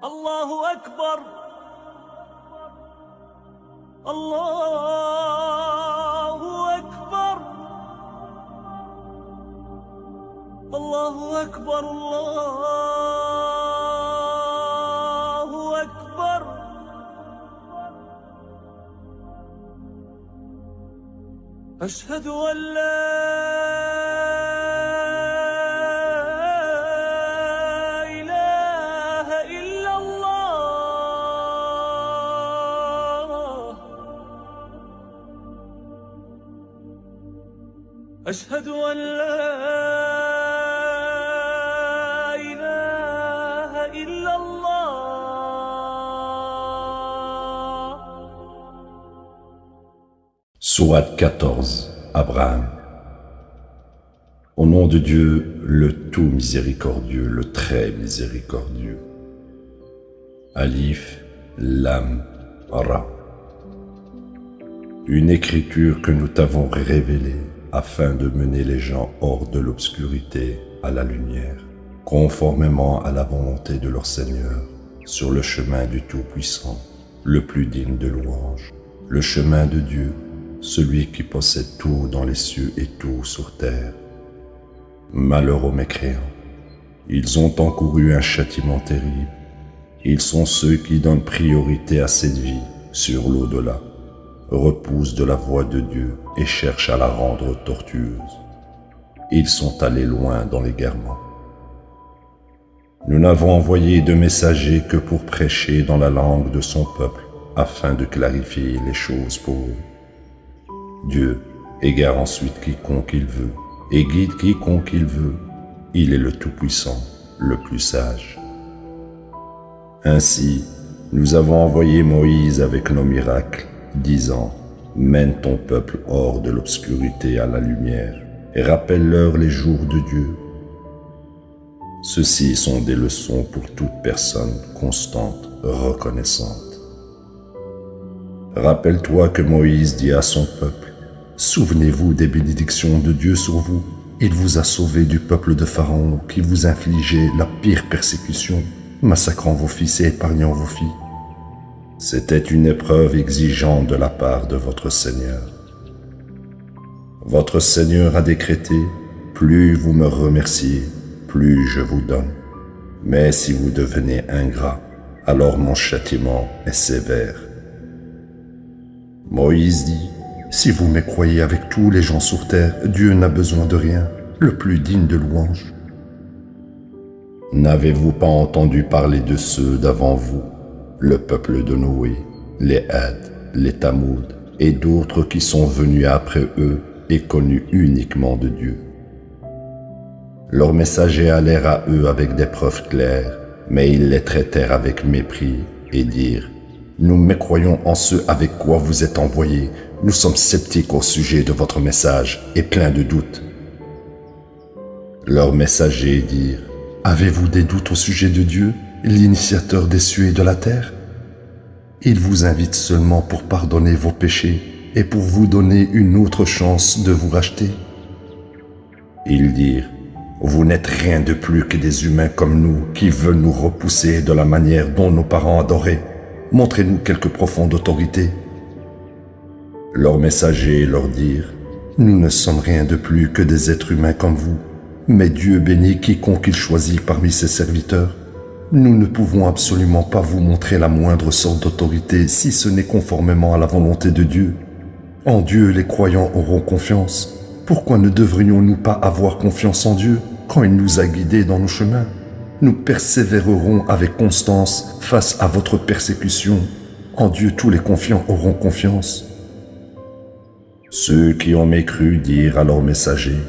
الله أكبر. الله أكبر. الله أكبر. الله أكبر. أشهد أن لا إله إلا الله. أشهد أن لا إله إلا الله. Sourate 14, Abraham. Au nom de Dieu, le tout miséricordieux, le très miséricordieux. Alif, Lam, Ra. Une écriture que nous t'avons révélée afin de mener les gens hors de l'obscurité à la lumière, conformément à la volonté de leur Seigneur, sur le chemin du Tout-Puissant, le plus digne de louange, le chemin de Dieu, celui qui possède tout dans les cieux et tout sur terre. Malheur aux mécréants, ils ont encouru un châtiment terrible. Ils sont ceux qui donnent priorité à cette vie sur l'au-delà, repoussent de la voie de Dieu et cherchent à la rendre tortueuse. Ils sont allés loin dans l'égarement. Nous n'avons envoyé de messagers que pour prêcher dans la langue de son peuple, afin de clarifier les choses pour eux. Dieu égare ensuite quiconque il veut et guide quiconque il veut. Il est le Tout-Puissant, le plus sage. Ainsi, nous avons envoyé Moïse avec nos miracles, disant « Mène ton peuple hors de l'obscurité à la lumière et rappelle-leur les jours de Dieu. » Ceux-ci sont des leçons pour toute personne constante, reconnaissante. Rappelle-toi que Moïse dit à son peuple: souvenez-vous des bénédictions de Dieu sur vous. Il vous a sauvé du peuple de Pharaon qui vous infligeait la pire persécution, massacrant vos fils et épargnant vos filles. C'était une épreuve exigeante de la part de votre Seigneur. Votre Seigneur a décrété: plus vous me remerciez, plus je vous donne. Mais si vous devenez ingrat, alors mon châtiment est sévère. Moïse dit: si vous me croyez avec tous les gens sur terre, Dieu n'a besoin de rien, le plus digne de louange. N'avez-vous pas entendu parler de ceux d'avant vous, le peuple de Noé, les Hades, les Tamoud et d'autres qui sont venus après eux et connus uniquement de Dieu? Leurs messagers allèrent à eux avec des preuves claires, mais ils les traitèrent avec mépris et dirent: nous mécroyons en ce avec quoi vous êtes envoyés. Nous sommes sceptiques au sujet de votre message et pleins de doutes. Leurs messagers dirent: avez-vous des doutes au sujet de Dieu, l'initiateur des cieux et de la terre? Il vous invite seulement pour pardonner vos péchés et pour vous donner une autre chance de vous racheter. Ils dirent: vous n'êtes rien de plus que des humains comme nous qui veulent nous repousser de la manière dont nos parents adoraient. Montrez-nous quelque profonde autorité. Leurs messagers leur dirent: nous ne sommes rien de plus que des êtres humains comme vous, mais Dieu bénit quiconque il choisit parmi ses serviteurs. Nous ne pouvons absolument pas vous montrer la moindre sorte d'autorité si ce n'est conformément à la volonté de Dieu. En Dieu, les croyants auront confiance. Pourquoi ne devrions-nous pas avoir confiance en Dieu quand il nous a guidés dans nos chemins? Nous persévérerons avec constance face à votre persécution. En Dieu, tous les confiants auront confiance. Ceux qui ont mécru dirent à leurs messagers: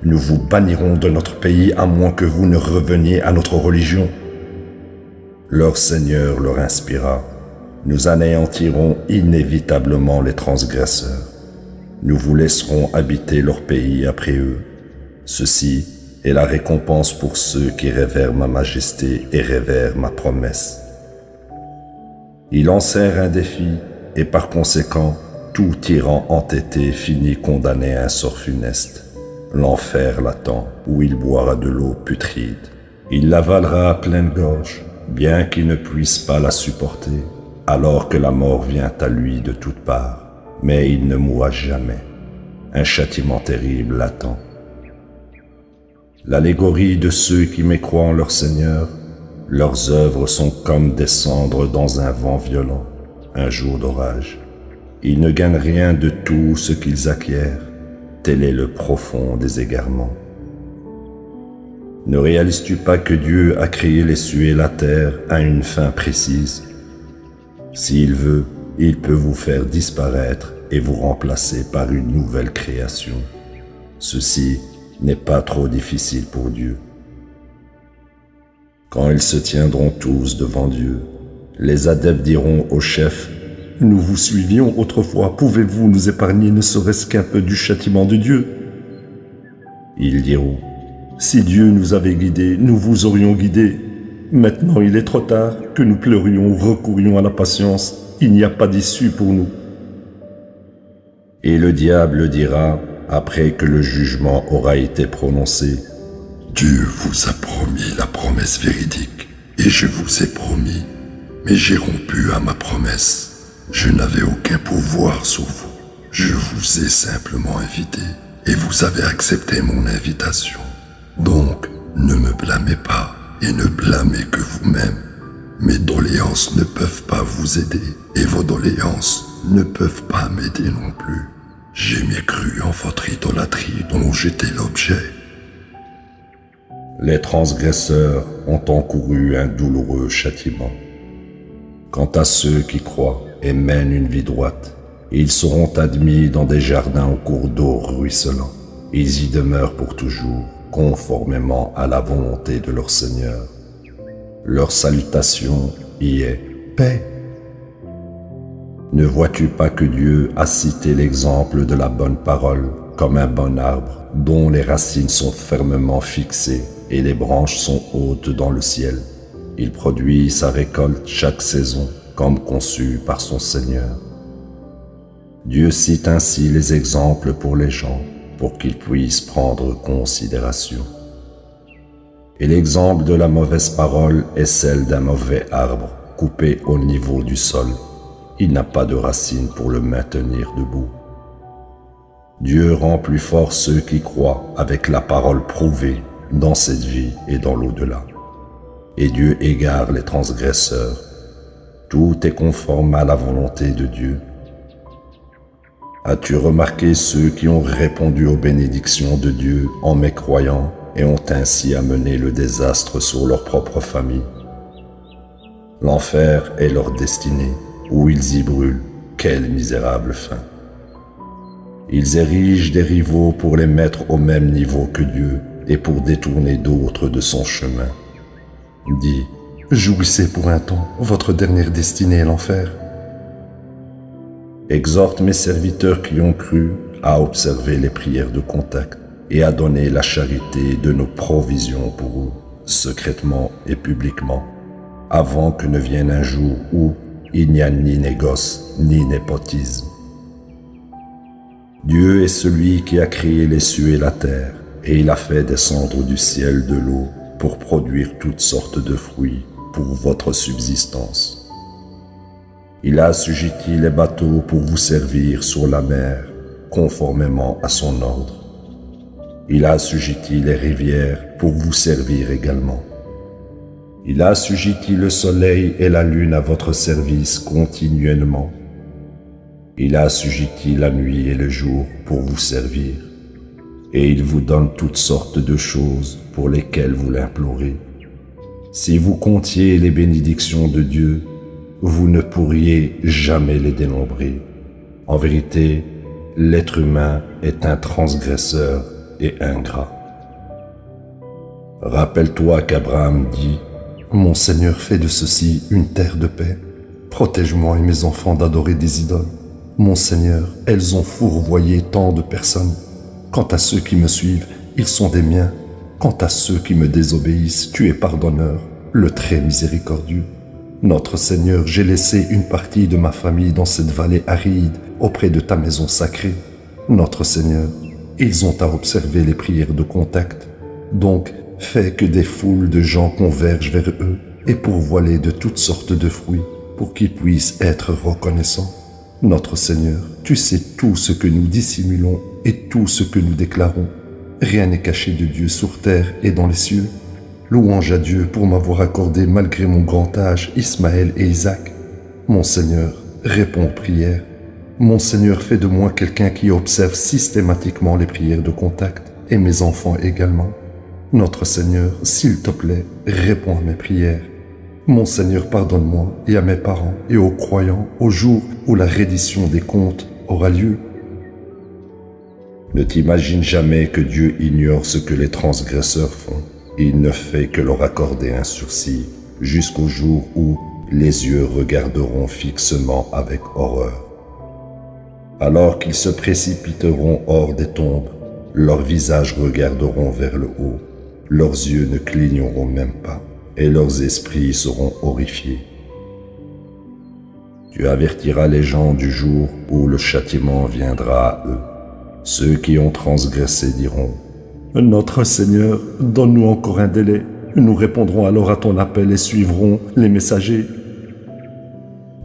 nous vous bannirons de notre pays à moins que vous ne reveniez à notre religion. Leur Seigneur leur inspira: nous anéantirons inévitablement les transgresseurs. Nous vous laisserons habiter leur pays après eux. Ceci est la récompense pour ceux qui révèrent ma majesté et révèrent ma promesse. Ils lancèrent un défi et par conséquent, tout tyran entêté finit condamné à un sort funeste. L'enfer l'attend, où il boira de l'eau putride. Il l'avalera à pleine gorge, bien qu'il ne puisse pas la supporter, alors que la mort vient à lui de toutes parts, mais il ne mourra jamais. Un châtiment terrible l'attend. L'allégorie de ceux qui mécroient en leur Seigneur, leurs œuvres sont comme des cendres dans un vent violent, un jour d'orage. Ils ne gagnent rien de tout ce qu'ils acquièrent, tel est le profond des égarements. Ne réalises-tu pas que Dieu a créé les cieux et la terre à une fin précise? S'il veut, il peut vous faire disparaître et vous remplacer par une nouvelle création. Ceci n'est pas trop difficile pour Dieu. Quand ils se tiendront tous devant Dieu, les adeptes diront au chef: « Nous vous suivions autrefois, pouvez-vous nous épargner ne serait-ce qu'un peu du châtiment de Dieu ?» Ils diront: « Si Dieu nous avait guidés, nous vous aurions guidés. Maintenant il est trop tard, que nous pleurions ou recourions à la patience, il n'y a pas d'issue pour nous. » Et le diable dira, après que le jugement aura été prononcé: « Dieu vous a promis la promesse véridique, et je vous ai promis, mais j'ai rompu à ma promesse. Je n'avais aucun pouvoir sur vous. Je vous ai simplement invité, et vous avez accepté mon invitation. Donc, ne me blâmez pas, et ne blâmez que vous-même. Mes doléances ne peuvent pas vous aider, et vos doléances ne peuvent pas m'aider non plus. J'ai mécru en votre idolâtrie dont j'étais l'objet. » Les transgresseurs ont encouru un douloureux châtiment. Quant à ceux qui croient et mènent une vie droite, ils seront admis dans des jardins au cours d'eau ruisselants. Ils y demeurent pour toujours, conformément à la volonté de leur Seigneur. Leur salutation y est « paix ». Ne vois-tu pas que Dieu a cité l'exemple de la bonne parole comme un bon arbre dont les racines sont fermement fixées et les branches sont hautes dans le ciel? Il produit sa récolte chaque saison comme conçu par son Seigneur. Dieu cite ainsi les exemples pour les gens, pour qu'ils puissent prendre considération. Et l'exemple de la mauvaise parole est celle d'un mauvais arbre coupé au niveau du sol. Il n'a pas de racines pour le maintenir debout. Dieu rend plus fort ceux qui croient avec la parole prouvée dans cette vie et dans l'au-delà. Et Dieu égare les transgresseurs. Tout est conforme à la volonté de Dieu. As-tu remarqué ceux qui ont répondu aux bénédictions de Dieu en mécroyant et ont ainsi amené le désastre sur leur propre famille? L'enfer est leur destinée, où ils y brûlent. Quelle misérable fin! Ils érigent des rivaux pour les mettre au même niveau que Dieu et pour détourner d'autres de son chemin. Dis: jouissez pour un temps, votre dernière destinée est l'enfer. Exhorte mes serviteurs qui ont cru à observer les prières de contact et à donner la charité de nos provisions pour eux, secrètement et publiquement, avant que ne vienne un jour où il n'y a ni négoce ni népotisme. Dieu est celui qui a créé les cieux et la terre, et il a fait descendre du ciel de l'eau pour produire toutes sortes de fruits pour votre subsistance. Il a assujetti les bateaux pour vous servir sur la mer, conformément à son ordre. Il a assujetti les rivières pour vous servir également. Il a assujetti le soleil et la lune à votre service continuellement. Il a assujetti la nuit et le jour pour vous servir. Et il vous donne toutes sortes de choses pour lesquelles vous l'implorez. Si vous comptiez les bénédictions de Dieu, vous ne pourriez jamais les dénombrer. En vérité, l'être humain est un transgresseur et ingrat. Rappelle-toi qu'Abraham dit: « Mon Seigneur fait de ceci une terre de paix. Protège-moi et mes enfants d'adorer des idoles. Mon Seigneur, elles ont fourvoyé tant de personnes. Quant à ceux qui me suivent, ils sont des miens. Quant à ceux qui me désobéissent, tu es pardonneur, le très miséricordieux. Notre Seigneur, j'ai laissé une partie de ma famille dans cette vallée aride, auprès de ta maison sacrée. Notre Seigneur, ils ont à observer les prières de contact. Donc, fais que des foules de gens convergent vers eux et pourvoiler de toutes sortes de fruits pour qu'ils puissent être reconnaissants. Notre Seigneur, tu sais tout ce que nous dissimulons et tout ce que nous déclarons. Rien n'est caché de Dieu sur terre et dans les cieux. Louange à Dieu pour m'avoir accordé malgré mon grand âge Ismaël et Isaac. Mon Seigneur, réponds aux prières. Mon Seigneur, fais de moi quelqu'un qui observe systématiquement les prières de contact et mes enfants également. Notre Seigneur, s'il te plaît, réponds à mes prières. Mon Seigneur, pardonne-moi et à mes parents et aux croyants au jour où la reddition des comptes aura lieu. Ne t'imagine jamais que Dieu ignore ce que les transgresseurs font. Il ne fait que leur accorder un sursis jusqu'au jour où les yeux regarderont fixement avec horreur. Alors qu'ils se précipiteront hors des tombes, leurs visages regarderont vers le haut, leurs yeux ne cligneront même pas, et leurs esprits seront horrifiés. Tu avertiras les gens du jour où le châtiment viendra à eux. Ceux qui ont transgressé diront : Notre Seigneur, donne-nous encore un délai. Nous répondrons alors à ton appel et suivrons les messagers.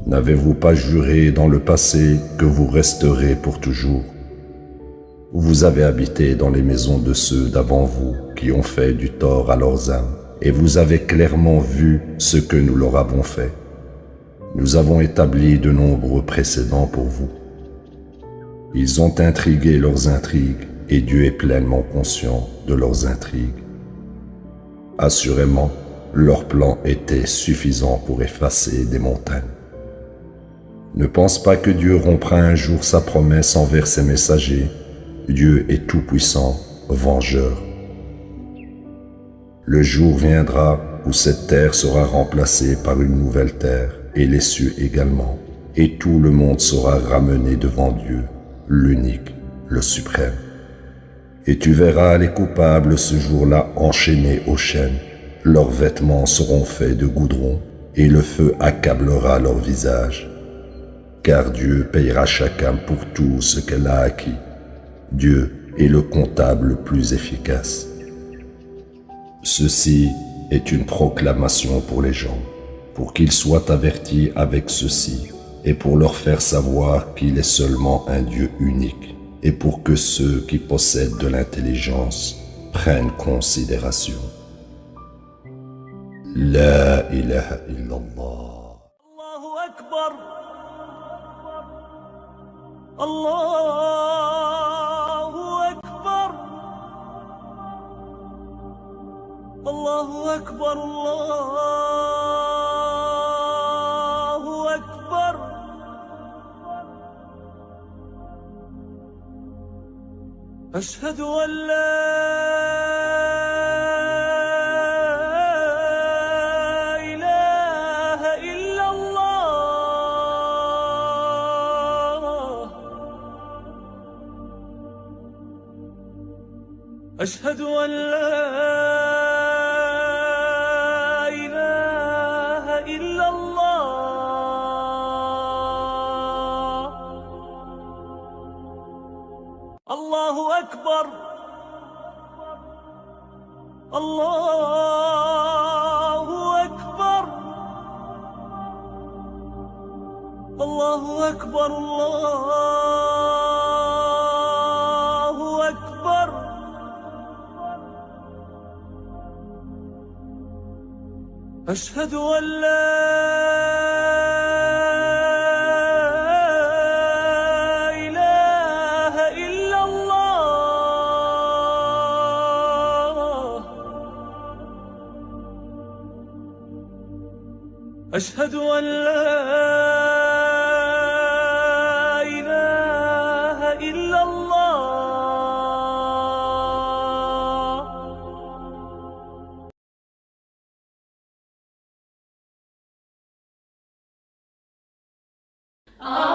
N'avez-vous pas juré dans le passé que vous resterez pour toujours ? Vous avez habité dans les maisons de ceux d'avant vous qui ont fait du tort à leurs âmes, et vous avez clairement vu ce que nous leur avons fait. Nous avons établi de nombreux précédents pour vous. Ils ont intrigué leurs intrigues, et Dieu est pleinement conscient de leurs intrigues. Assurément, leur plan était suffisant pour effacer des montagnes. Ne pense pas que Dieu rompra un jour sa promesse envers ses messagers. Dieu est tout-puissant, vengeur. Le jour viendra où cette terre sera remplacée par une nouvelle terre, et les cieux également, et tout le monde sera ramené devant Dieu, l'unique, le suprême. Et tu verras les coupables ce jour-là enchaînés aux chaînes. Leurs vêtements seront faits de goudron, et le feu accablera leur visage. Car Dieu payera chacun pour tout ce qu'elle a acquis. Dieu est le comptable le plus efficace. Ceci est une proclamation pour les gens, pour qu'ils soient avertis avec ceci, et pour leur faire savoir qu'il est seulement un Dieu unique, et pour que ceux qui possèdent de l'intelligence prennent considération. La ilaha illallah. Allahu Akbar. Allahu Akbar. Allahu Akbar. Allahu Akbar. أشهد أن لا إله إلا الله. أشهد أن لا إله إلا الله. الله أكبر. الله أكبر. الله أكبر. الله أكبر. أشهد أن لا إله إلا الله. أشهد أن لا إله إلا الله. Oh